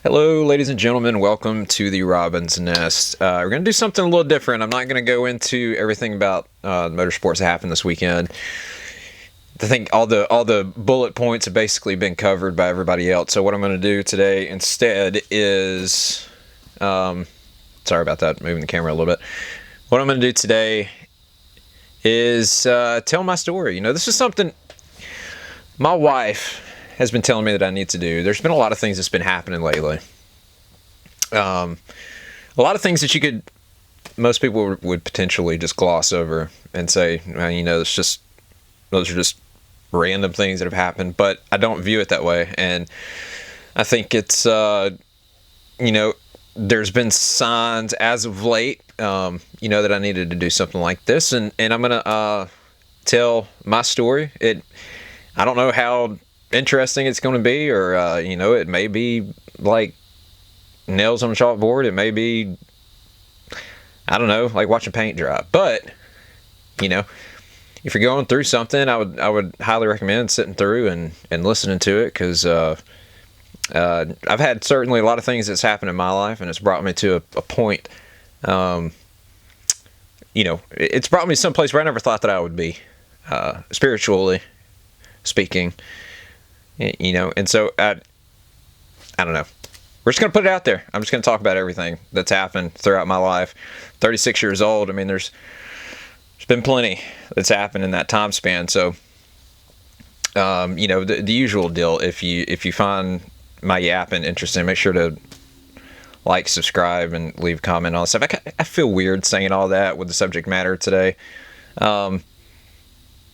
Hello, ladies and gentlemen. Welcome to the Robin's Nest. We're going to do something a little different. I'm not going to go into everything about motorsports that happened this weekend. I think all the bullet points have basically been covered by everybody else. So what I'm going to do today instead is, sorry about that, moving the camera a little bit. What I'm going to do today is tell my story. This is something my wife has been telling me that I need to do. There's been a lot of things that's been happening lately. A lot of things that most people would potentially just gloss over and say, those are just random things that have happened. But I don't view it that way, and I think it's, there's been signs as of late, that I needed to do something like this, and I'm gonna tell my story. I don't know how interesting it's going to be, or it may be like nails on a chalkboard. It may be, I don't know, like watching paint dry. But if you're going through something, I would highly recommend sitting through and listening to it, because I've had certainly a lot of things that's happened in my life, and it's brought me to a point. It's brought me someplace where I never thought that I would be, spiritually speaking. And so I don't know. We're just going to put it out there. I'm just going to talk about everything that's happened throughout my life. 36 years old. I mean, there's been plenty that's happened in that time span. So, the usual deal. If you find my yapping interesting, make sure to like, subscribe, and leave a comment on all stuff. I feel weird saying all that with the subject matter today. I'm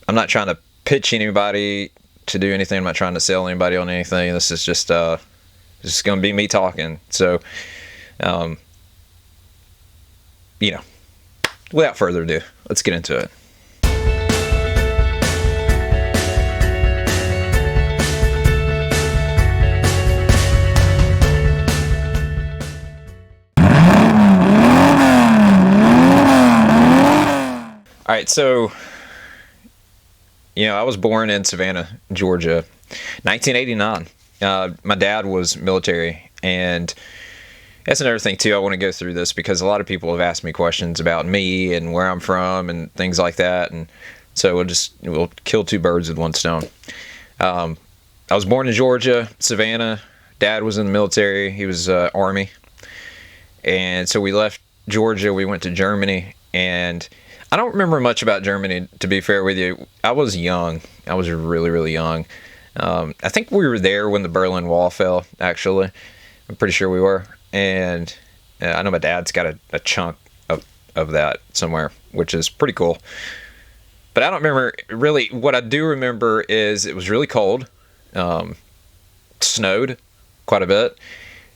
not trying to pitch anybody to do anything. I'm not trying to sell anybody on anything. This is just going to be me talking. So, without further ado, let's get into it. All right, so I was born in Savannah, Georgia, 1989. My dad was military, and that's another thing too. I want to go through this because a lot of people have asked me questions about me and where I'm from and things like that, and so we'll kill two birds with one stone. I was born in Georgia, Savannah. Dad was in the military. He was Army, and so we left Georgia. We went to Germany, and I don't remember much about Germany, to be fair with you. I was young. I was really, really young. I think we were there when the Berlin Wall fell, actually. I'm pretty sure we were. And I know my dad's got a chunk of that somewhere, which is pretty cool. But I don't remember really. What I do remember is it was really cold. Snowed quite a bit.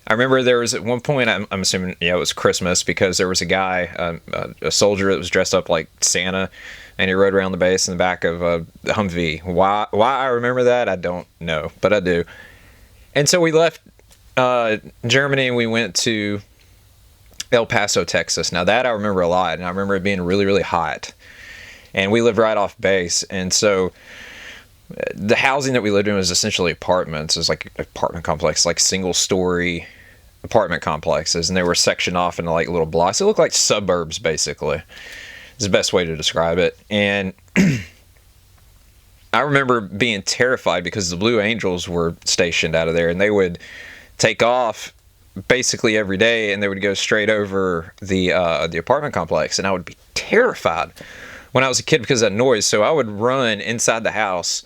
I remember there was at one point, I'm assuming, it was Christmas, because there was a guy, a soldier that was dressed up like Santa, and he rode around the base in the back of a Humvee. Why I remember that, I don't know, but I do. And so we left Germany, and we went to El Paso, Texas. Now that I remember a lot, and I remember it being really, really hot. And we lived right off base, and so the housing that we lived in was essentially apartments. It was like an apartment complex, like single-story apartment complexes, and they were sectioned off into like little blocks. It looked like suburbs, basically. Is the best way to describe it. And I remember being terrified because the Blue Angels were stationed out of there, and they would take off basically every day, and they would go straight over the apartment complex, and I would be terrified when I was a kid because of that noise. So I would run inside the house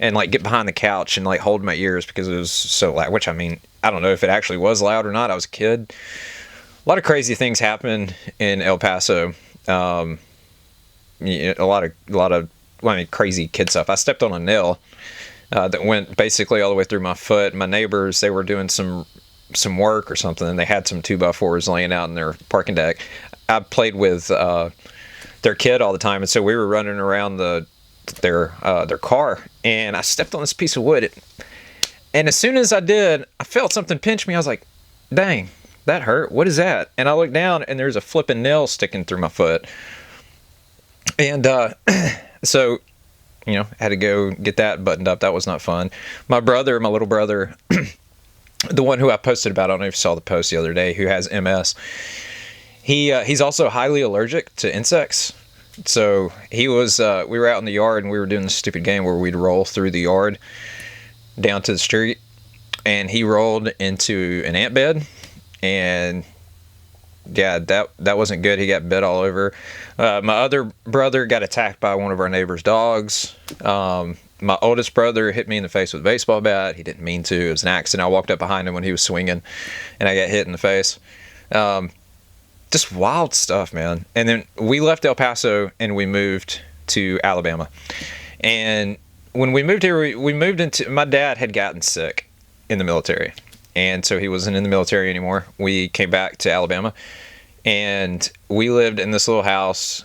and like get behind the couch and like hold my ears because it was so loud. Which, I mean, I don't know if it actually was loud or not. I was a kid. A lot of crazy things happened in El Paso. A lot of crazy kid stuff. I stepped on a nail that went basically all the way through my foot. My neighbors, they were doing some work or something, and they had some 2x4s laying out in their parking deck. I played with their kid all the time, and so we were running around their car, and I stepped on this piece of wood, and as soon as I did, I felt something pinch me. I was like, dang, that hurt. What is that? And I looked down, and there's a flipping nail sticking through my foot. And so, had to go get that buttoned up. That was not fun. My little brother, the one who I posted about, I don't know if you saw the post the other day, who has MS. He's also highly allergic to insects. So he was, we were out in the yard and we were doing this stupid game where we'd roll through the yard down to the street, and he rolled into an ant bed, and yeah, that wasn't good. He got bit all over. My other brother got attacked by one of our neighbor's dogs. My oldest brother hit me in the face with a baseball bat. He didn't mean to. It was an accident. I walked up behind him when he was swinging, and I got hit in the face. Just wild stuff, man. And then we left El Paso and we moved to Alabama. And when we moved here, we moved into, my dad had gotten sick in the military, and so he wasn't in the military anymore. We came back to Alabama, and we lived in this little house.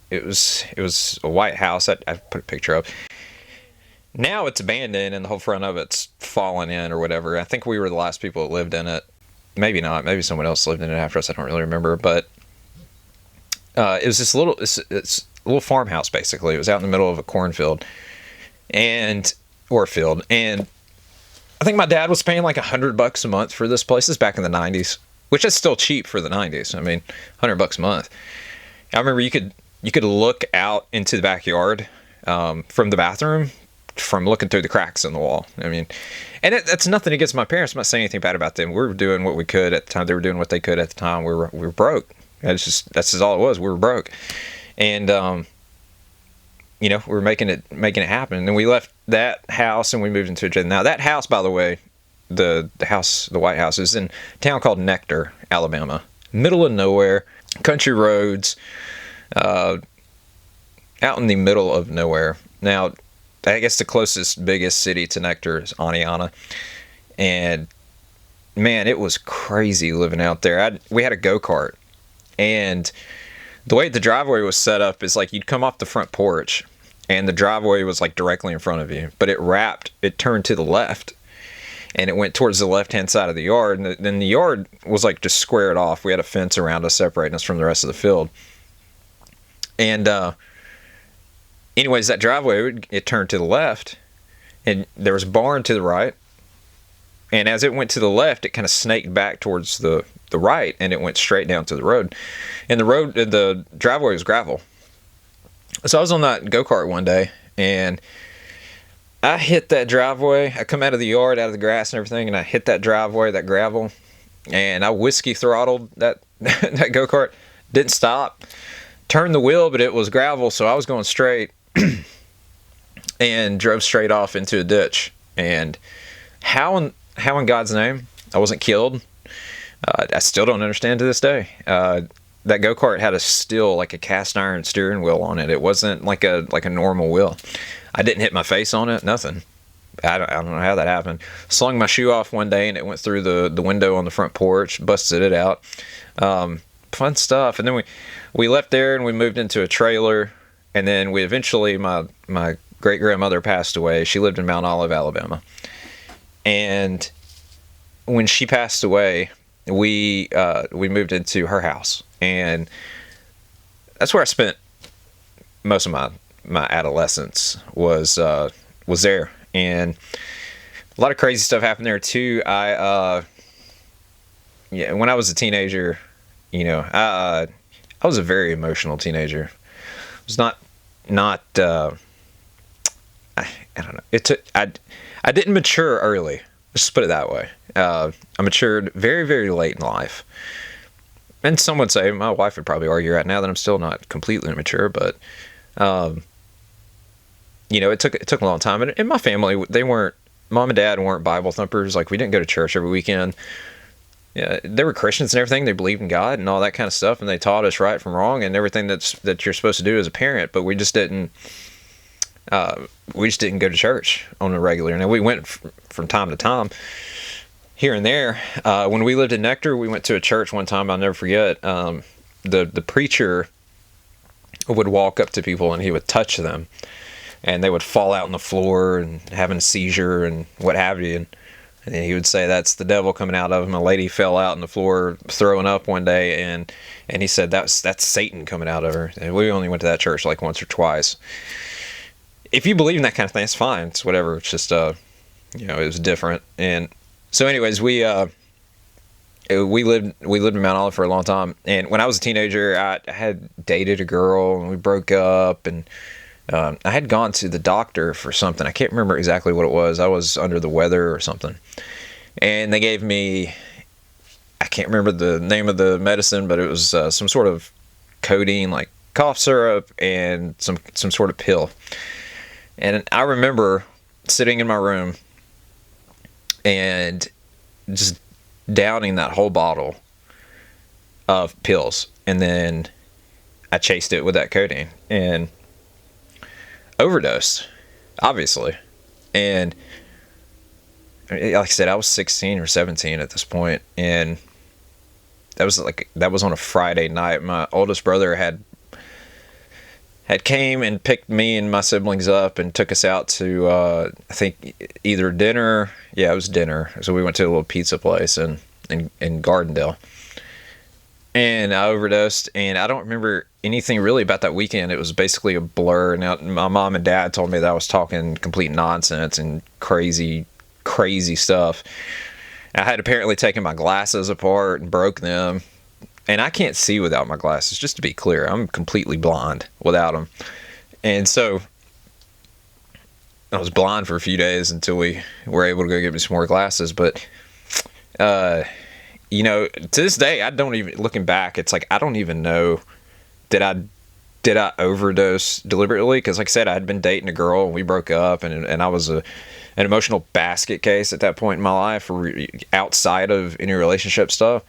It was a white house. I put a picture up. Now it's abandoned, and the whole front of it's fallen in or whatever. I think we were the last people that lived in it. Maybe not. Maybe someone else lived in it after us. I don't really remember. But it was this little, it's a little farmhouse basically. It was out in the middle of a cornfield, or a field, and I think my dad was paying like $100 a month for this place. This is back in the 90s, which is still cheap for the 90s. I mean, $100 a month. I remember you could look out into the backyard from the bathroom, from looking through the cracks in the wall. I mean, and that's nothing against my parents. I'm not saying anything bad about them. We were doing what we could at the time. They were doing what they could at the time. We were broke. That's just all it was. We were broke, and we were making it happen. And then we left that house and we moved into a jail. Now that house, by the way, the White House, is in a town called Nectar, Alabama, middle of nowhere, country roads, out in the middle of nowhere. Now, I guess the closest, biggest city to Nectar is Aniana. And man, it was crazy living out there. We had a go-kart, and the way the driveway was set up is like you'd come off the front porch and the driveway was like directly in front of you, but it turned to the left and it went towards the left-hand side of the yard. And then the yard was like just squared off. We had a fence around us separating us from the rest of the field. And, anyways, that driveway, it turned to the left, and there was a barn to the right. And as it went to the left, it kind of snaked back towards the right, and it went straight down to the road. And the driveway was gravel. So I was on that go-kart one day, and I hit that driveway. I come out of the yard, out of the grass and everything, and I hit that driveway, that gravel, and I whiskey throttled that that go-kart. Didn't stop. Turned the wheel, but it was gravel, so I was going straight and drove straight off into a ditch. And how in God's name I wasn't killed, I still don't understand to this day. That go-kart had like a cast iron steering wheel on it. It wasn't like a normal wheel. I didn't hit my face on it, nothing. I don't know how that happened. Slung my shoe off one day and it went through the window on the front porch, busted it out. Fun stuff. And then we left there and we moved into a trailer. And then we eventually, my great-grandmother passed away. She lived in Mount Olive, Alabama. And when she passed away, we moved into her house. And that's where I spent most of my adolescence was there. And a lot of crazy stuff happened there too. When I was a teenager, I was a very emotional teenager. It was not I don't know. I didn't mature early. Let's just put it that way. I matured very, very late in life. And some would say, my wife would probably argue right now that I'm still not completely mature, but it took a long time. And in my family, mom and dad weren't Bible thumpers. Like, we didn't go to church every weekend. Yeah, they were Christians and everything. They believed in God and all that kind of stuff, and they taught us right from wrong and everything that you're supposed to do as a parent. But we just didn't go to church on a regular. Now, we went from time to time, here and there. When we lived in Nectar, we went to a church one time. I'll never forget. The preacher would walk up to people and he would touch them, and they would fall out on the floor and having a seizure and what have you. And he would say, that's the devil coming out of him. A lady fell out on the floor throwing up one day, and he said, that's Satan coming out of her. And we only went to that church like once or twice. If you believe in that kind of thing, it's fine. It's whatever. It's just, it was different. And So, anyways, we lived in Mount Olive for a long time, and when I was a teenager, I had dated a girl, and we broke up, and I had gone to the doctor for something. I can't remember exactly what it was. I was under the weather or something, and they gave me, I can't remember the name of the medicine, but it was some sort of codeine, like cough syrup, and some sort of pill. And I remember sitting in my room and just downing that whole bottle of pills, and then I chased it with that codeine and overdosed, obviously. And like I said, I was 16 or 17 at this point, and that was on a Friday night. My oldest brother had came and picked me and my siblings up and took us out to I think either dinner. Yeah, it was dinner. So we went to a little pizza place in Gardendale, and I overdosed. And I don't remember anything really about that weekend. It was basically a blur. Now my mom and dad told me that I was talking complete nonsense and crazy stuff. I had apparently taken my glasses apart and broke them. And I can't see without my glasses, just to be clear. I'm completely blind without them. And so I was blind for a few days until we were able to go get me some more glasses. But, to this day, I don't even, looking back, it's like I don't even know, did I overdose deliberately? Because like I said, I had been dating a girl and we broke up, and I was an emotional basket case at that point in my life, outside of any relationship stuff.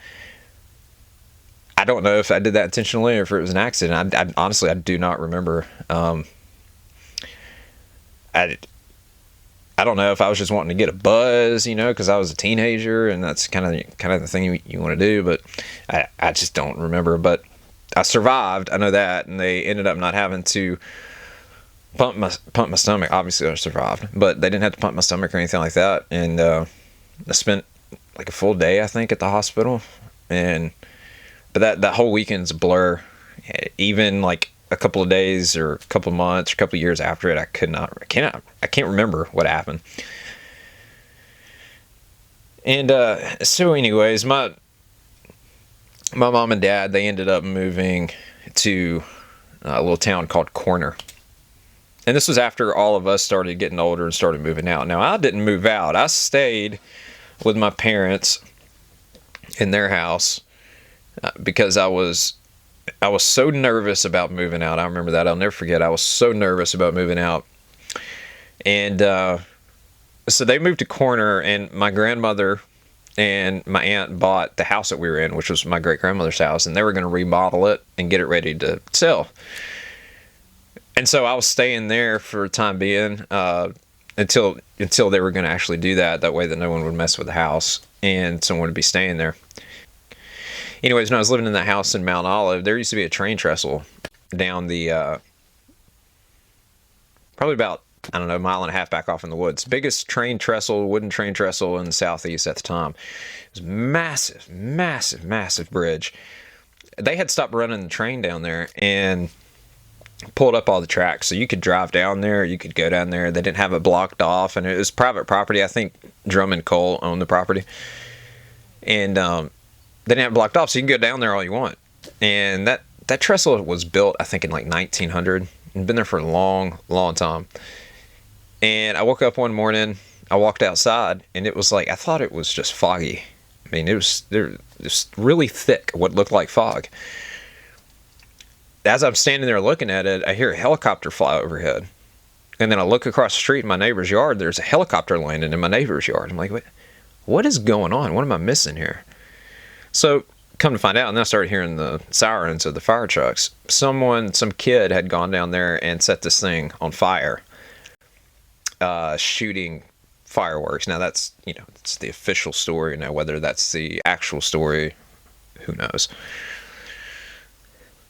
I don't know if I did that intentionally or if it was an accident. I honestly, I do not remember. I don't know if I was just wanting to get a buzz, because I was a teenager, and that's kind of the thing you want to do. But I just don't remember. But I survived. I know that, and they ended up not having to pump my stomach. Obviously, I survived, but they didn't have to pump my stomach or anything like that. And I spent like a full day, I think, at the hospital, But that whole weekend's a blur. Even like a couple of days or a couple of months or a couple of years after it, I can't remember what happened. And so anyways, my mom and dad, they ended up moving to a little town called Corner. And this was after all of us started getting older and started moving out. Now, I didn't move out. I stayed with my parents in their house because I was so nervous about moving out. I remember that. I'll never forget. I was so nervous about moving out. And so they moved to Corner, and my grandmother and my aunt bought the house that we were in, which was my great-grandmother's house, and they were going to remodel it and get it ready to sell. And so I was staying there for the time being until they were going to actually do that. That way that no one would mess with the house and someone would be staying there. Anyways, when I was living in that house in Mount Olive, there used to be a train trestle down the, probably about, I don't know, a mile and a half back off in the woods. Biggest wooden train trestle in the southeast at the time. It was massive, massive, massive bridge. They had stopped running the train down there and pulled up all the tracks. So you could drive down there, you could go down there. They didn't have it blocked off, and it was private property. I think Drummond Cole owned the property. And, they didn't have it blocked off, so you can go down there all you want. And that trestle was built, I think, in like 1900, and been there for a long, long time. And I woke up one morning, I walked outside, and it was like, I thought it was just foggy. I mean, it was really thick, what looked like fog. As I'm standing there looking at it, I hear a helicopter fly overhead. And then I look across the street in my neighbor's yard, there's a helicopter landing in my neighbor's yard. I'm like, what is going on? What am I missing here? So, come to find out, and then I started hearing the sirens of the fire trucks. Some kid had gone down there and set this thing on fire, shooting fireworks. Now that's, it's the official story. Now whether that's the actual story, who knows?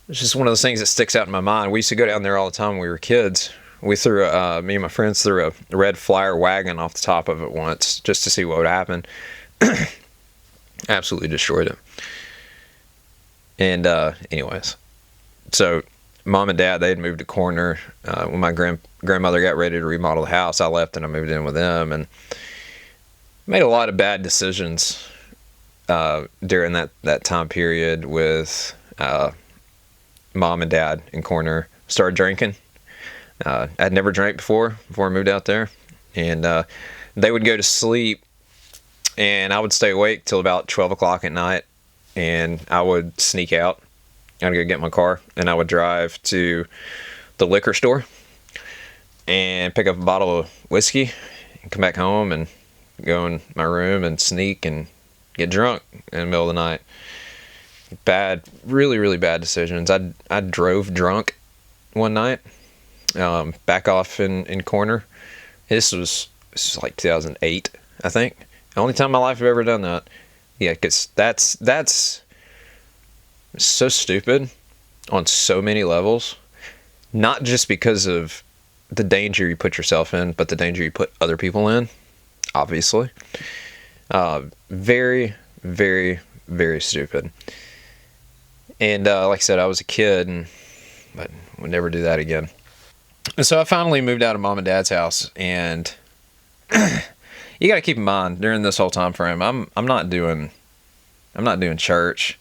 It's just one of those things that sticks out in my mind. We used to go down there all the time when we were kids. Me and my friends threw a red Flyer wagon off the top of it once just to see what would happen. Absolutely destroyed it. And anyways, so mom and dad, they had moved to Corner. When my grandmother got ready to remodel the house, I left and I moved in with them. And Made a lot of bad decisions during that time period with mom and dad in Corner. Started drinking. I'd never drank before I moved out there, and they would go to sleep, and I would stay awake till about 12 o'clock at night, and I would sneak out. I'd go get my car, and I would drive to the liquor store and pick up a bottle of whiskey and come back home and go in my room and sneak and get drunk in the middle of the night. Bad, really, really bad decisions. I drove drunk one night, back off in Corner. This was like 2008, I think. The only time in my life I've ever done that. Yeah, because that's so stupid on so many levels. Not just because of the danger you put yourself in, but the danger you put other people in, obviously. Very, very, very stupid. And like I said, I was a kid, but would never do that again. And so I finally moved out of mom and dad's house, and you got to keep in mind during this whole time frame, I'm not doing church.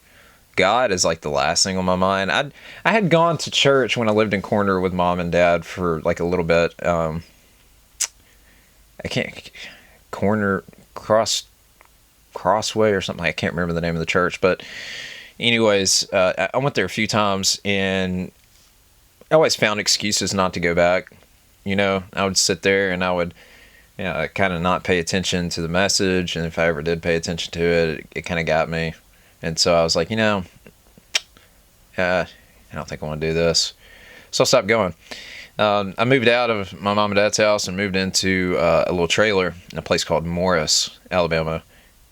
God is like the last thing on my mind. I had gone to church when I lived in Corner with mom and dad for like a little bit. I can't Corner Crossway or something. I can't remember the name of the church, but anyways, I went there a few times, and I always found excuses not to go back. I would sit there and I would kind of not pay attention to the message, and if I ever did pay attention to it, it kind of got me. And so I was like, I don't think I want to do this. So I stopped going. I moved out of my mom and dad's house and moved into a little trailer in a place called Morris, Alabama.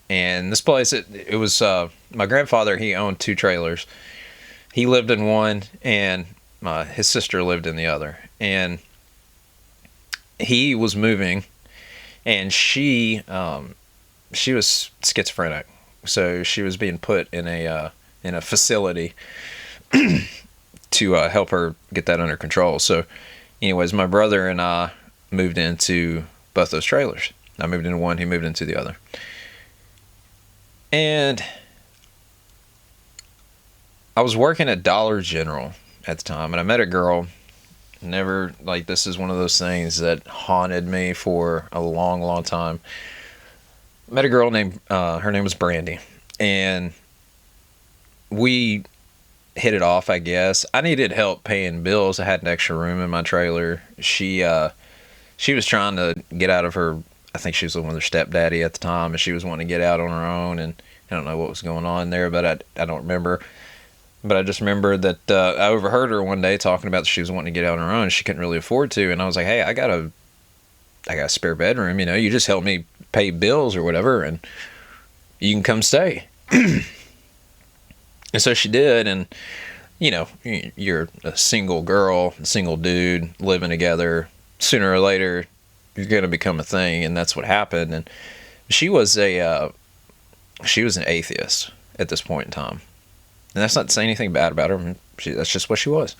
And this place, it was my grandfather. He owned 2 trailers. He lived in one, and his sister lived in the other. And he was moving, and she was schizophrenic. So she was being put in a facility to help her get that under control. So anyways, my brother and I moved into both those trailers. I moved into one, he moved into the other. And I was working at Dollar General at the time, and I met a girl. This is one of those things that haunted me for a long, long time. Met a girl named, her name was Brandy, and we hit it off, I guess. I needed help paying bills. I had an extra room in my trailer. She was trying to get out of her, I think she was living with her stepdaddy at the time, and she was wanting to get out on her own, and I don't know what was going on there, but I don't remember. But I just remember that I overheard her one day talking about that she was wanting to get out on her own. She couldn't really afford to, and I was like, hey, I got a spare bedroom, you just help me pay bills or whatever, and you can come stay. And so she did, and you're a single girl, a single dude living together. Sooner or later, you're going to become a thing, and that's what happened. And she was an atheist at this point in time, and that's not to say anything bad about her. I mean, that's just what she was.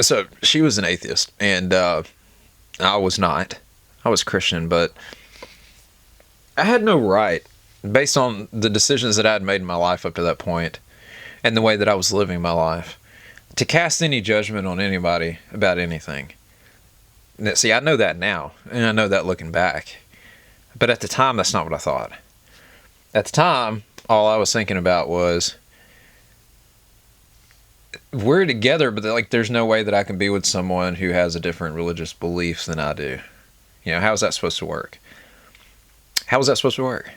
So she was an atheist, and I was not. I was Christian, but I had no right, based on the decisions that I had made in my life up to that point, and the way that I was living my life, to cast any judgment on anybody about anything. Now, see, I know that now, and I know that looking back. But at the time, that's not what I thought. At the time, all I was thinking about was, we're together, but there's no way that I can be with someone who has a different religious beliefs than I do. How is that supposed to work? How was that supposed to work?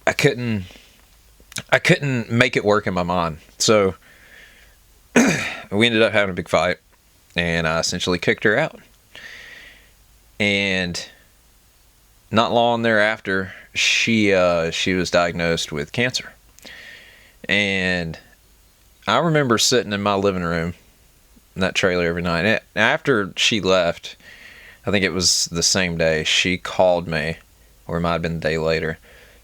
I couldn't make it work in my mind. So we ended up having a big fight, and I essentially kicked her out. And not long thereafter, she was diagnosed with cancer. And I remember sitting in my living room in that trailer every night. And after she left, I think it was the same day, she called me, or it might have been the day later.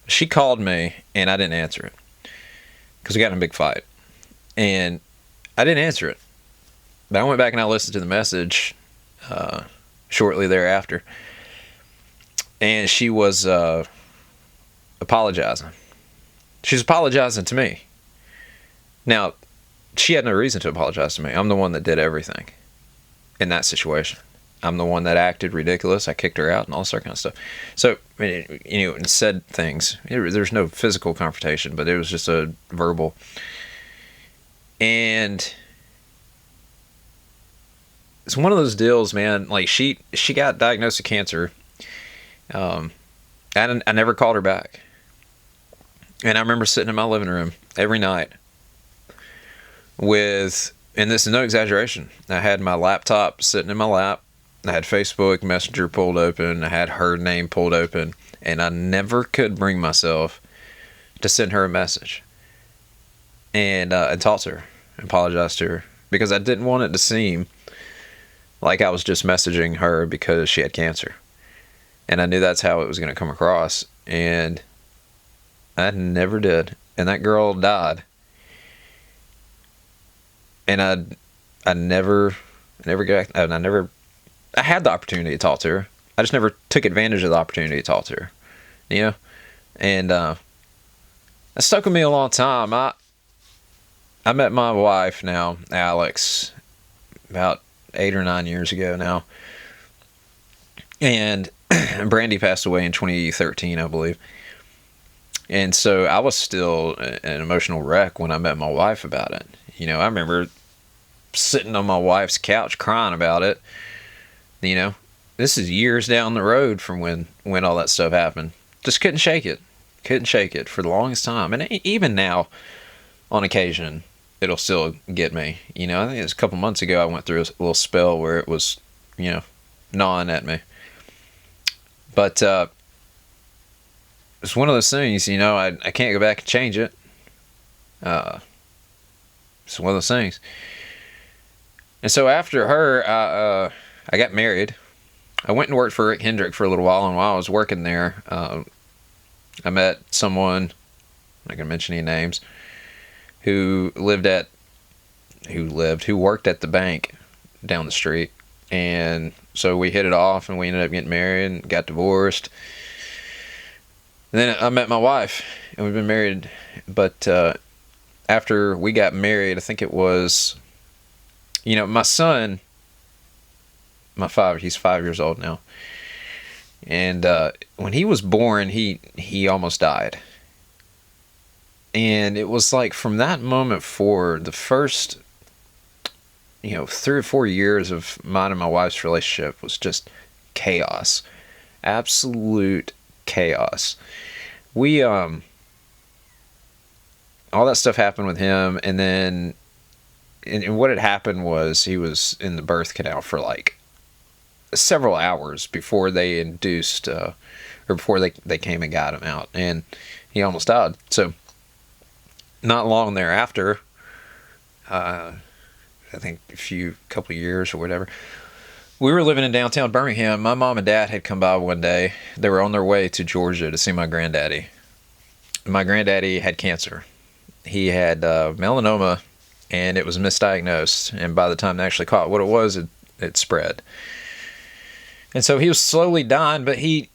She called me, and I didn't answer it because we got in a big fight. And I didn't answer it. But I went back and I listened to the message shortly thereafter. and she was apologizing. She's apologizing to me. Now, she had no reason to apologize to me. I'm the one that did everything in that situation. I'm the one that acted ridiculous. I kicked her out and all that kind of stuff. So, and said things. There's no physical confrontation, but it was just a verbal. And it's one of those deals, man. Like she got diagnosed with cancer. I never called her back. And I remember sitting in my living room every night and this is no exaggeration, I had my laptop sitting in my lap. I had Facebook Messenger pulled open. I had her name pulled open. And I never could bring myself to send her a message and talk to her and apologize to her, because I didn't want it to seem like I was just messaging her because she had cancer. And I knew that's how it was going to come across. And I never did. And that girl died. And I had the opportunity to talk to her. I just never took advantage of the opportunity to talk to her, And that stuck with me a long time. I met my wife now, Alex, about 8 or 9 years ago now, and Brandy passed away in 2013, I believe. And so I was still an emotional wreck when I met my wife about it. I remember sitting on my wife's couch crying about it. This is years down the road from when all that stuff happened. Just couldn't shake it. Couldn't shake it for the longest time. And even now, on occasion, it'll still get me. I think it was a couple months ago I went through a little spell where it was, gnawing at me. But it's one of those things, I can't go back and change it. It's one of those things. And so after her, I got married. I went and worked for Rick Hendrick for a little while, and while I was working there, I met someone, I'm not going to mention any names, who worked at the bank down the street. And so we hit it off, and we ended up getting married and got divorced. And then I met my wife, and we've been married. But after we got married, I think it was, my son, he's 5 years old now. And when he was born, he almost died. And it was like from that moment forward, the first, 3 or 4 years of mine and my wife's relationship was just chaos. Absolute chaos. We, all that stuff happened with him, and then, and what had happened was he was in the birth canal for like several hours before they induced, or before they came and got him out, and he almost died. So, not long thereafter, I think a couple of years or whatever, we were living in downtown Birmingham. My mom and dad had come by one day. They were on their way to Georgia to see my granddaddy. My granddaddy had cancer. He had melanoma, and it was misdiagnosed. And by the time they actually caught what it was, it spread. And so he was slowly dying, but he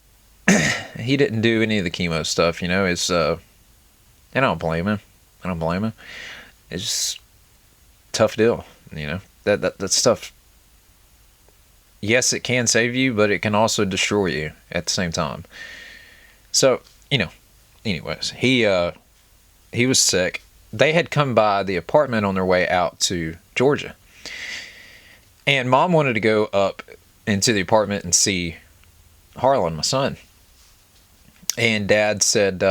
didn't do any of the chemo stuff. It's I don't blame him. It's just a tough deal. That stuff. Yes, it can save you, but it can also destroy you at the same time. So, anyways, he was sick. They had come by the apartment on their way out to Georgia. And Mom wanted to go up into the apartment and see Harlan, my son. And Dad said,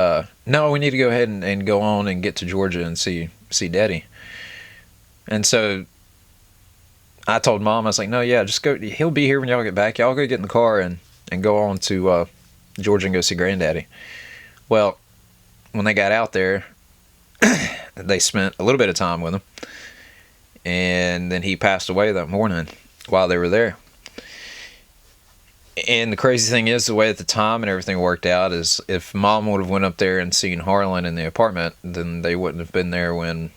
no, we need to go ahead and go on and get to Georgia and see Daddy. And so I told Mom, I was like, no, yeah, just go. He'll be here when y'all get back. Y'all go get in the car and go on to Georgia and go see Granddaddy. Well, when they got out there, they spent a little bit of time with him. And then he passed away that morning while they were there. And the crazy thing is, the way that the time and everything worked out is if Mom would have went up there and seen Harlan in the apartment, then they wouldn't have been there when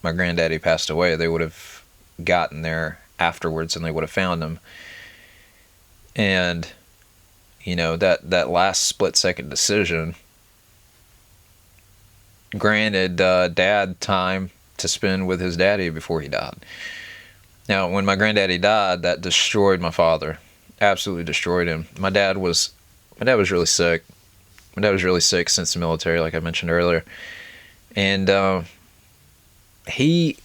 my granddaddy passed away. They would have gotten there afterwards and they would have found him. And, that last split second decision granted Dad time to spend with his daddy before he died. Now, when my granddaddy died, that destroyed my father. Absolutely destroyed him. My dad was really sick. My dad was really sick since the military, like I mentioned earlier. And he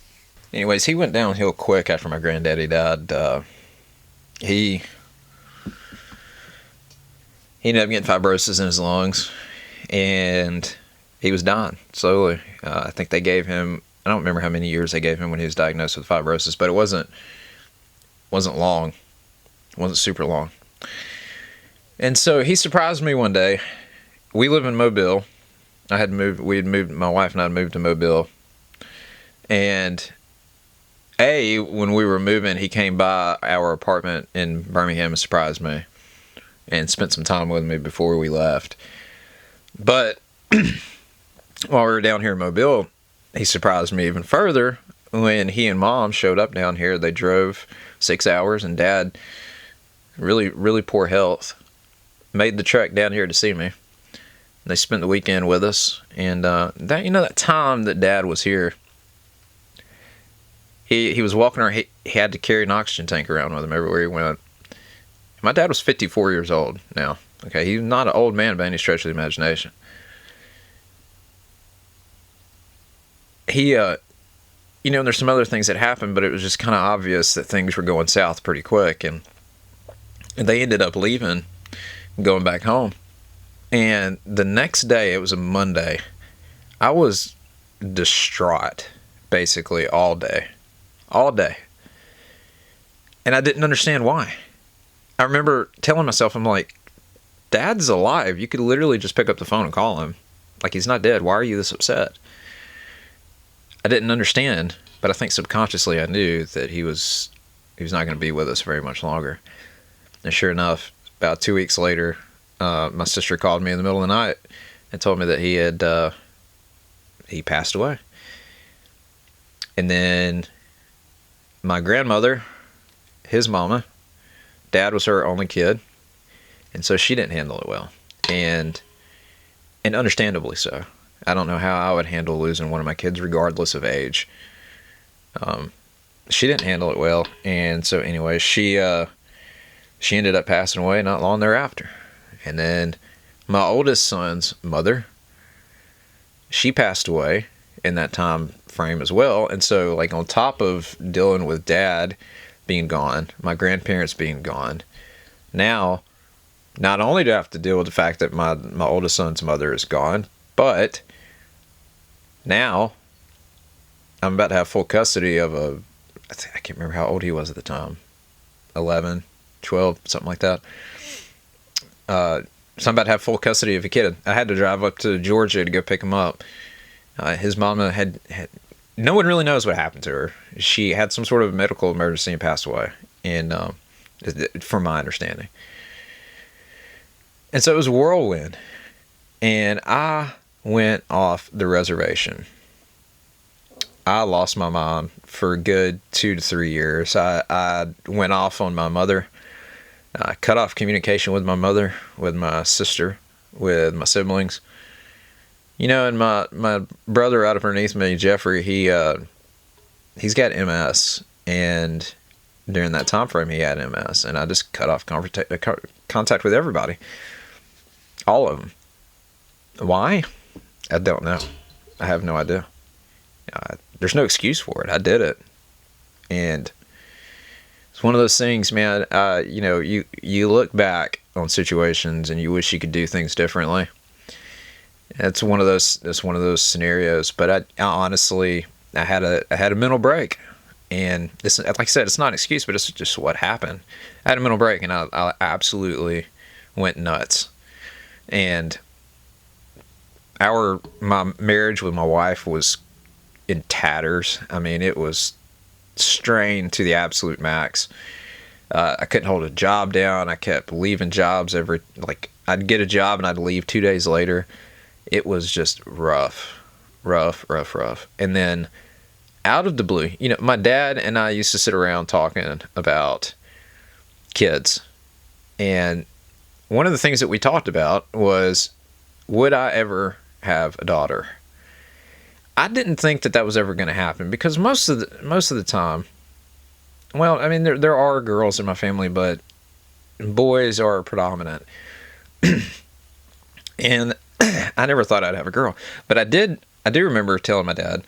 went downhill quick after my granddaddy died. He ended up getting fibrosis in his lungs, and he was dying slowly. I think they gave him, I don't remember how many years they gave him when he was diagnosed with fibrosis, but it wasn't long. It wasn't super long. And so he surprised me one day. We live in Mobile. My wife and I had moved to Mobile. And when we were moving, he came by our apartment in Birmingham and surprised me and spent some time with me before we left. But while we were down here in Mobile, he surprised me even further when he and Mom showed up down here. They drove 6 hours, and Dad, really, really poor health, made the trek down here to see me. They spent the weekend with us, and that time that Dad was here, he was walking around. He had to carry an oxygen tank around with him everywhere he went. My dad was 54 years old now. Okay, he's not an old man by any stretch of the imagination. There's some other things that happened, but it was just kind of obvious that things were going south pretty quick, and they ended up leaving, going back home. And the next day, it was a Monday, I was distraught basically all day. And I didn't understand why. I remember telling myself, I'm like, Dad's alive. You could literally just pick up the phone and call him. Like, he's not dead. Why are you this upset? I didn't understand, but I think subconsciously I knew that he was not going to be with us very much longer. And sure enough, about 2 weeks later, my sister called me in the middle of the night and told me that he passed away. And then my grandmother, his mama, Dad was her only kid, and so she didn't handle it well, and understandably so. I don't know how I would handle losing one of my kids, regardless of age. She didn't handle it well, and so anyway, she ended up passing away not long thereafter. And then my oldest son's mother, she passed away in that time frame as well. And so, like, on top of dealing with Dad being gone, my grandparents being gone, now not only do I have to deal with the fact that my oldest son's mother is gone, but now I'm about to have full custody of I can't remember how old he was at the time, 11, 12, something like that. So I'm about to have full custody of a kid. I had to drive up to Georgia to go pick him up. His mama had no one really knows what happened to her. She had some sort of medical emergency and passed away, and from my understanding. And so it was a whirlwind, and I went off the reservation. I lost my mom for a good 2 to 3 years. I went off on my mother. I cut off communication with my mother, with my sister, with my siblings. And my brother out underneath me, Jeffrey, he's got MS, and during that time frame he had MS, and I just cut off contact with everybody, all of them. Why? I don't know. I have no idea. There's no excuse for it. I did it, and it's one of those things, man. You look back on situations and you wish you could do things differently. It's one of those scenarios. But I honestly, I had a mental break, and this, like I said, it's not an excuse, but it's just what happened. I had a mental break, and I absolutely went nuts. And my marriage with my wife was in tatters. I mean, it was strained to the absolute max. I couldn't hold a job down. I kept leaving jobs I'd get a job and I'd leave 2 days later. It was just rough. And then out of the blue, my dad and I used to sit around talking about kids. And one of the things that we talked about was, would I ever have a daughter? I didn't think that that was ever going to happen because most of the time, well, I mean, there are girls in my family, but boys are predominant. And I never thought I'd have a girl, but I do remember telling my dad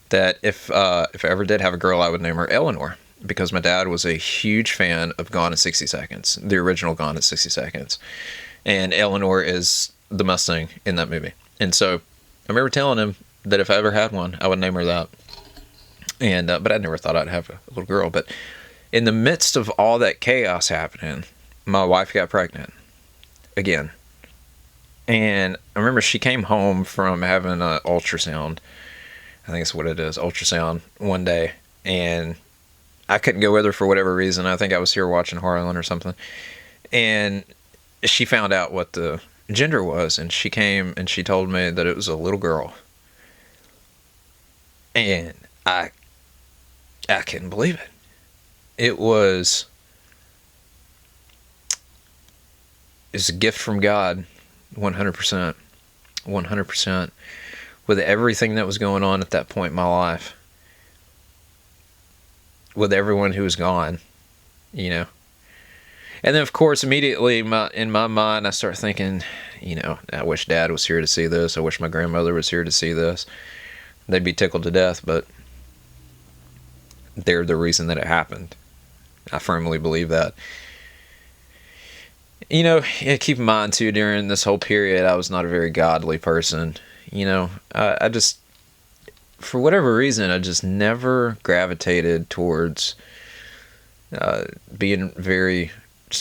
that if I ever did have a girl, I would name her Eleanor, because my dad was a huge fan of Gone in 60 Seconds, the original Gone in 60 Seconds, and Eleanor is the Mustang in that movie. And so I remember telling him that if I ever had one, I would name her that. And but I never thought I'd have a little girl. But in the midst of all that chaos happening, my wife got pregnant again. And I remember she came home from having an ultrasound. I think that's what it is, ultrasound, one day. And I couldn't go with her for whatever reason. I think I was here watching Harlan or something. And she found out what the gender was. And she came and she told me that it was a little girl. And I couldn't believe it. It was a gift from God. 100%. 100%. With everything that was going on at that point in my life. With everyone who was gone. You know. And then, of course, immediately in my mind, I start thinking, you know, I wish Dad was here to see this. I wish my grandmother was here to see this. They'd be tickled to death, but they're the reason that it happened. I firmly believe that. You know, keep in mind, too, during this whole period, I was not a very godly person. You know, I just, for whatever reason, I just never gravitated towards being very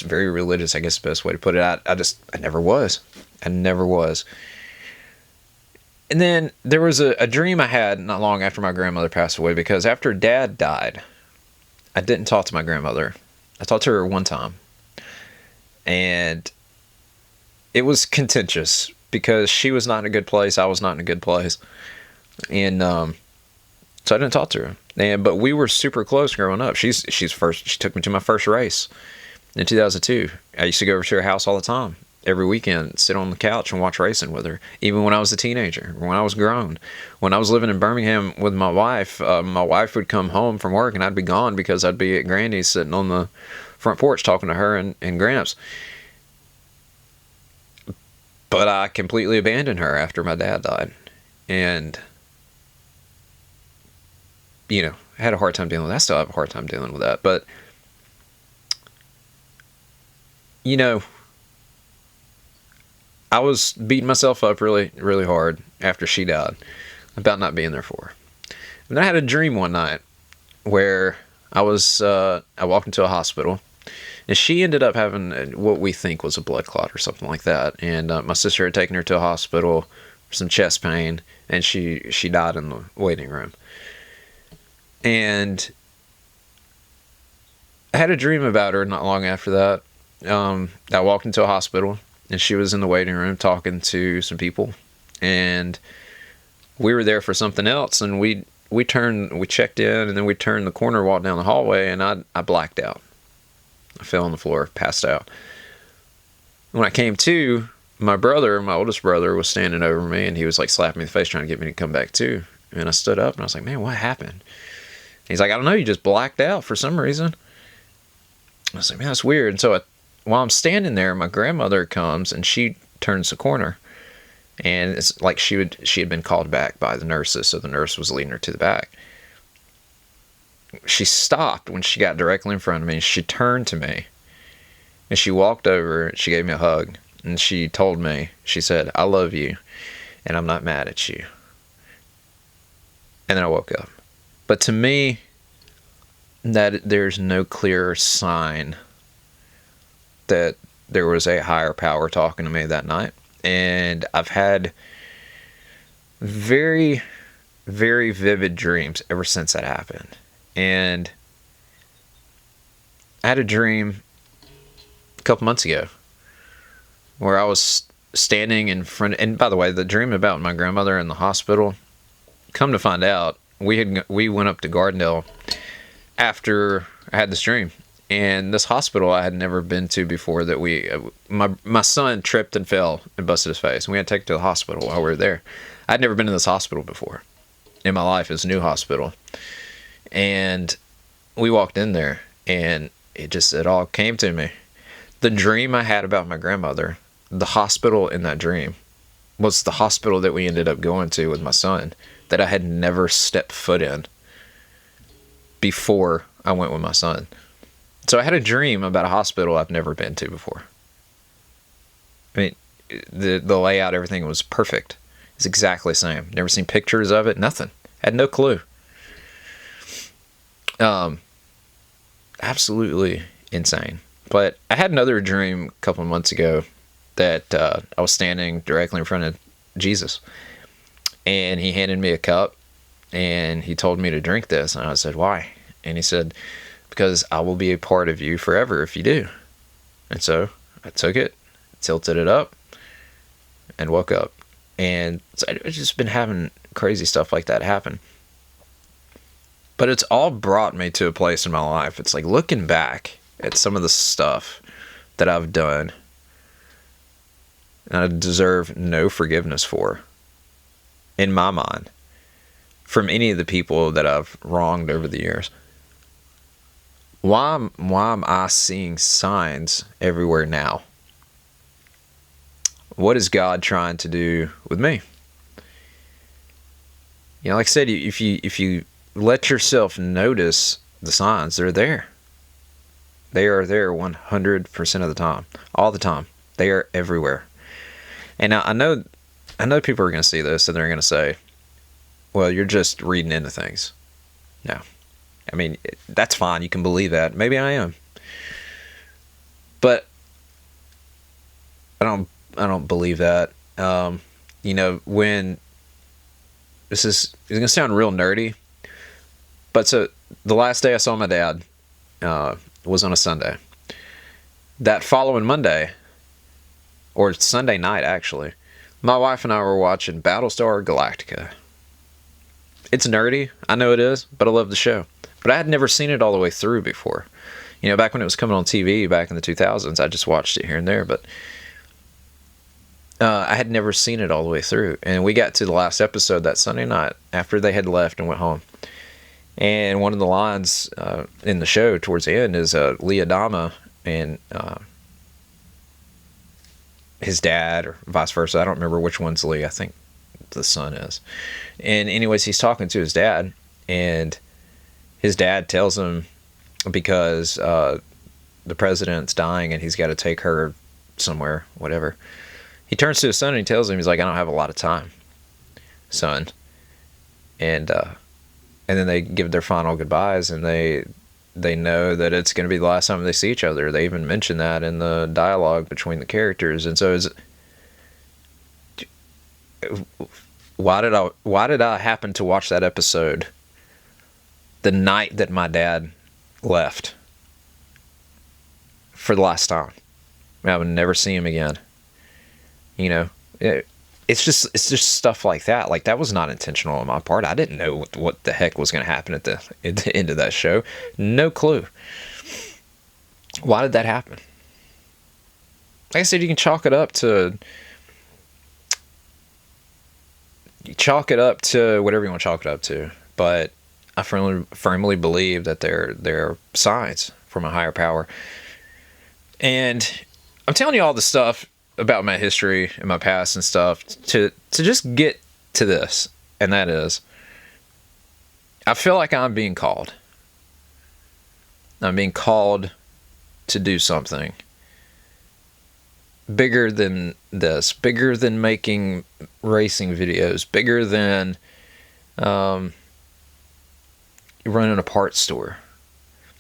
religious, I guess the best way to put it. I never was. I never was. And then there was a dream I had not long after my grandmother passed away, because after Dad died, I didn't talk to my grandmother. I talked to her one time. And it was contentious because she was not in a good place. I was not in a good place. And so I didn't talk to her. But we were super close growing up. She took me to my first race in 2002. I used to go over to her house all the time. Every weekend, sit on the couch and watch racing with her. Even when I was a teenager, when I was grown. When I was living in Birmingham with my wife would come home from work and I'd be gone because I'd be at Grandy's sitting on the front porch talking to her and Gramps. But I completely abandoned her after my dad died. And, you know, I had a hard time dealing with that. I still have a hard time dealing with that. But, you know, I was beating myself up really, really hard after she died about not being there for her. And I had a dream one night where I walked into a hospital, and she ended up having what we think was a blood clot or something like that. And my sister had taken her to a hospital for some chest pain, and she died in the waiting room. And I had a dream about her not long after that. I walked into a hospital, and she was in the waiting room talking to some people, and we were there for something else. And we checked in, and then we turned the corner, walked down the hallway, and I blacked out. I fell on the floor, passed out. When I came to, my oldest brother, was standing over me, and he was like slapping me in the face, trying to get me to come back too. And I stood up, and I was like, "Man, what happened?" He's like, "I don't know. You just blacked out for some reason." I was like, "Man, that's weird." And so while I'm standing there, my grandmother comes, and she turns the corner, and it's like she had been called back by the nurses, so the nurse was leading her to the back. She stopped when she got directly in front of me. She turned to me, and she walked over. She gave me a hug, and she told me, she said, "I love you, and I'm not mad at you." And then I woke up. But to me, that there's no clearer sign that there was a higher power talking to me that night. And I've had very, very vivid dreams ever since that happened. And I had a dream a couple months ago where I was standing in front, and by the way, the dream about my grandmother in the hospital, come to find out, we went up to Gardendale after I had this dream, And this hospital I had never been to before, that my son tripped and fell and busted his face, and we had to take him to the hospital while we were there. I'd never been in this hospital before in my life. It's a new hospital. And we walked in there, and it all came to me. The dream I had about my grandmother, the hospital in that dream, was the hospital that we ended up going to with my son, that I had never stepped foot in before I went with my son. So I had a dream about a hospital I've never been to before. I mean, the layout, everything was perfect. It's exactly the same. Never seen pictures of it, nothing. Had no clue. Absolutely insane. But I had another dream a couple of months ago that I was standing directly in front of Jesus, and he handed me a cup, and he told me to drink this, and I said, why? And he said, because I will be a part of you forever if you do. And so I took it, tilted it up, and woke up. And so I've just been having crazy stuff like that happen. But it's all brought me to a place in my life. It's like looking back at some of the stuff that I've done, and I deserve no forgiveness for, in my mind, from any of the people that I've wronged over the years. Why am I seeing signs everywhere now? What is God trying to do with me? You know, like I said, if you let yourself notice the signs, they're there. They are there 100% of the time, all the time. They are everywhere. And I know people are going to see this and they're going to say, well, you're just reading into things. No. I mean, that's fine. You can believe that. Maybe I am. But I don't believe that. You know, when it's going to sound real nerdy, but so the last day I saw my dad was on a Sunday. That following Monday, or Sunday night actually, my wife and I were watching Battlestar Galactica. It's nerdy, I know it is, but I love the show. But I had never seen it all the way through before. You know, back when it was coming on TV back in the 2000s, I just watched it here and there, but I had never seen it all the way through. And we got to the last episode that Sunday night after they had left and went home. And one of the lines in the show towards the end is Lee Adama and his dad, or vice versa. I don't remember which one's Lee. I think the son is. And anyways, he's talking to his dad, and his dad tells him, because the president's dying and he's got to take her somewhere, whatever. He turns to his son and he tells him, he's like, I don't have a lot of time, son. And then they give their final goodbyes, and they know that it's going to be the last time they see each other. They even mention that in the dialogue between the characters. And so why did I happen to watch that episode the night that my dad left for the last time? I would never see him again. You know, it's just stuff like that. Like, that was not intentional on my part. I didn't know what the heck was going to happen at the end of that show. No clue. Why did that happen? Like I said, you can chalk it up to whatever you want to chalk it up to. But I firmly believe that there are signs from a higher power. And I'm telling you all this stuff about my history and my past and stuff to just get to this, and that is, I feel like I'm being called. I'm being called to do something bigger than this, bigger than making racing videos, bigger than running a parts store.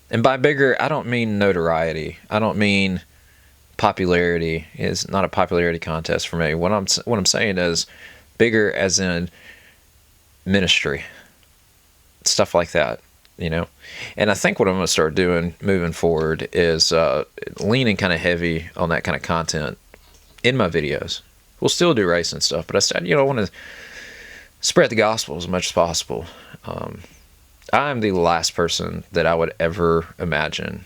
And by bigger, I don't mean notoriety. I don't mean popularity. Is not a popularity contest for me. What I'm saying is bigger as in ministry, stuff like that, you know. And I think what I'm going to start doing moving forward is leaning kind of heavy on that kind of content in my videos. We'll still do racing stuff, but I want to spread the gospel as much as possible. I'm the last person that I would ever imagine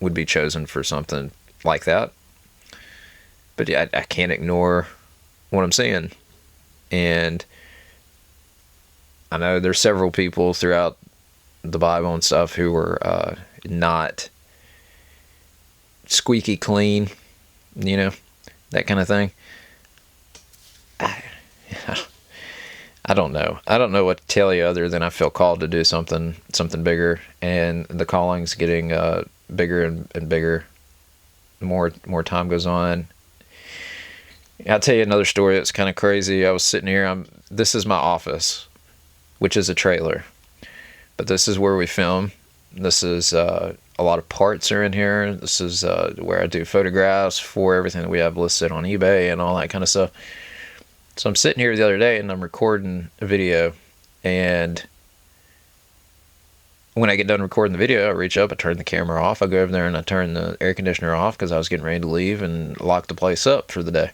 would be chosen for something like that. But yeah, I can't ignore what I'm seeing. And I know there's several people throughout the Bible and stuff who were not squeaky clean, you know, that kind of thing. I don't know. I don't know what to tell you other than I feel called to do something bigger, and the calling's getting bigger and bigger. The more time goes on. I'll tell you another story that's kind of crazy. I was sitting here. This is my office, which is a trailer, but this is where we film. This is a lot of parts are in here. This is where I do photographs for everything that we have listed on eBay and all that kind of stuff. So I'm sitting here the other day and I'm recording a video, and when I get done recording the video, I reach up, I turn the camera off, I go over there and I turn the air conditioner off because I was getting ready to leave and lock the place up for the day.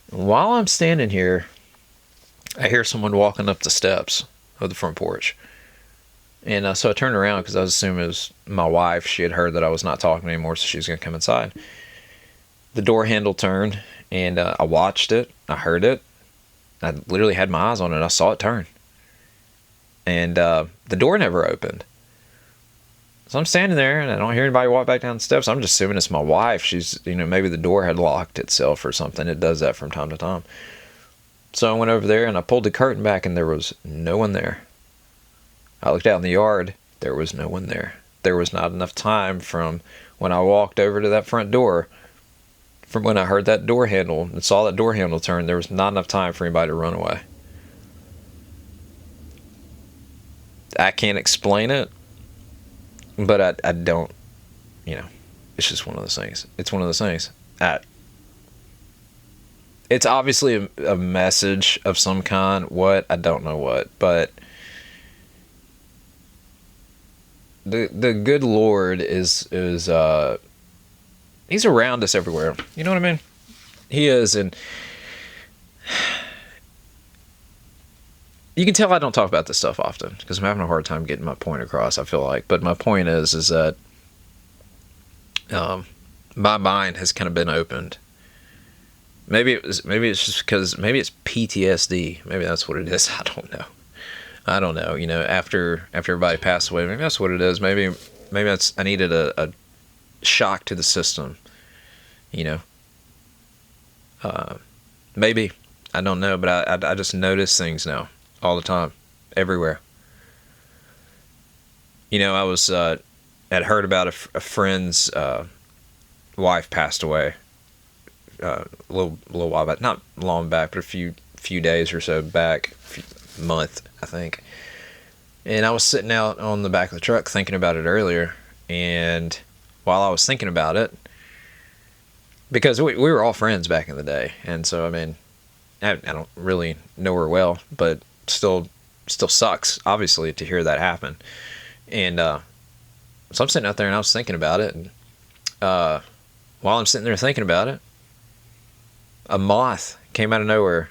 While I'm standing here, I hear someone walking up the steps of the front porch. And so I turned around because I was assuming it was my wife. She had heard that I was not talking anymore, so she was going to come inside. The door handle turned, and I watched it. I heard it. I literally had my eyes on it. I saw it turn. And the door never opened. So I'm standing there, and I don't hear anybody walk back down the steps. I'm just assuming it's my wife. She's, maybe the door had locked itself or something. It does that from time to time. So I went over there, and I pulled the curtain back, and there was no one there. I looked out in the yard. There was no one there. There was not enough time from when I walked over to that front door, from when I heard that door handle and saw that door handle turn, there was not enough time for anybody to run away. I can't explain it, but I don't, it's just one of those things. It's one of those things. It's obviously a message of some kind. What? I don't know what, but the good Lord is He's around us everywhere. You know what I mean? He is, and you can tell I don't talk about this stuff often because I'm having a hard time getting my point across, I feel like. But my point is that my mind has kind of been opened. Maybe it's just because maybe it's PTSD. Maybe that's what it is. I don't know. After everybody passed away, maybe that's what it is. Maybe that's I needed a shock to the system, maybe, I don't know, but I just notice things now all the time, everywhere. I was had heard about a friend's wife passed away a little while back, not long back, but a few days or so back, month I think. And I was sitting out on the back of the truck thinking about it earlier, and while I was thinking about it, because we were all friends back in the day, and so I don't really know her well, but still sucks obviously to hear that happen. And so I'm sitting out there and I was thinking about it, and while I'm sitting there thinking about it, a moth came out of nowhere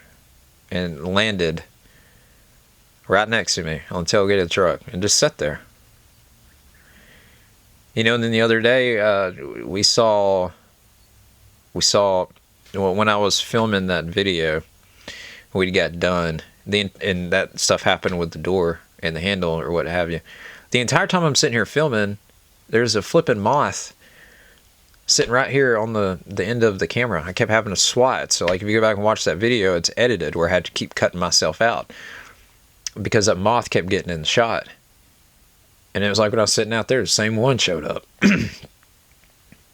and landed right next to me on the tailgate of the truck and just sat there. And then the other day, we saw, when I was filming that video, we got done, and that stuff happened with the door and the handle or what have you. The entire time I'm sitting here filming, there's a flipping moth sitting right here on the end of the camera. I kept having to swat. So if you go back and watch that video, it's edited where I had to keep cutting myself out because that moth kept getting in the shot. And it was like when I was sitting out there, the same one showed up.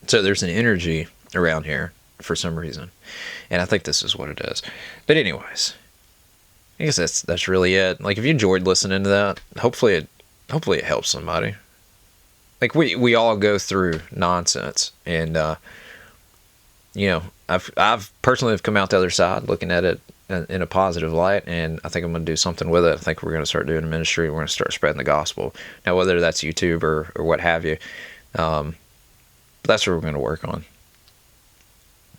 So there's an energy around here for some reason. And I think this is what it is. But anyways, I guess that's really it. If you enjoyed listening to that, hopefully it helps somebody. We all go through nonsense. And, I've personally have come out the other side looking at it in a positive light, and I think I'm going to do something with it. I think we're going to start doing ministry. We're going to start spreading the gospel. Now, whether that's YouTube or what have you, that's what we're going to work on.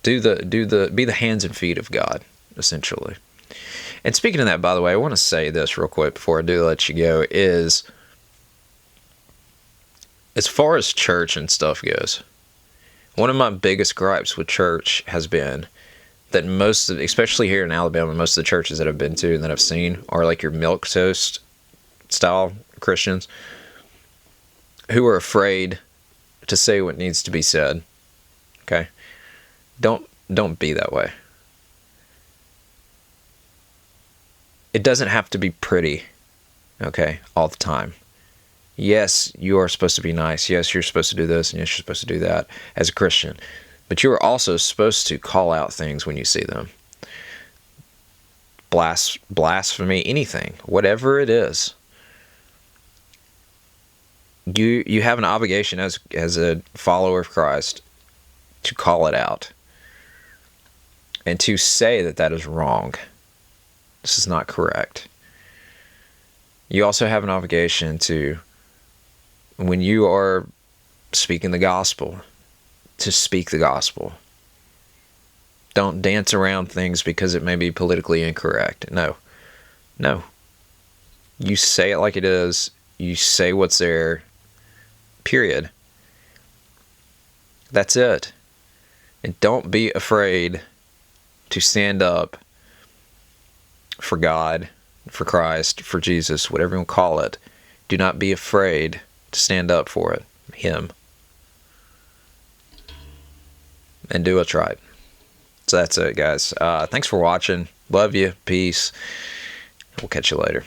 Be the hands and feet of God, essentially. And speaking of that, by the way, I want to say this real quick before I do let you go, is As far as church and stuff goes, one of my biggest gripes with church has been that most of, especially here in Alabama, most of the churches that I've been to and that I've seen are like your milquetoast style Christians who are afraid to say what needs to be said. Okay? Don't be that way. It doesn't have to be pretty, okay, all the time. Yes, you are supposed to be nice. Yes, you're supposed to do this, and yes, you're supposed to do that as a Christian. But you are also supposed to call out things when you see them. Blasphemy, anything, whatever it is. You have an obligation as a follower of Christ to call it out and to say that that is wrong. This is not correct. You also have an obligation to, when you are speaking the gospel, to speak the gospel. Don't dance around things because it may be politically incorrect. No. You say it like it is. You say what's there. Period. That's it. And don't be afraid to stand up for God, for Christ, for Jesus, whatever you want to call it. Do not be afraid to stand up for it. Him. And do what's right. So that's it, guys. Thanks for watching. Love you. Peace. We'll catch you later.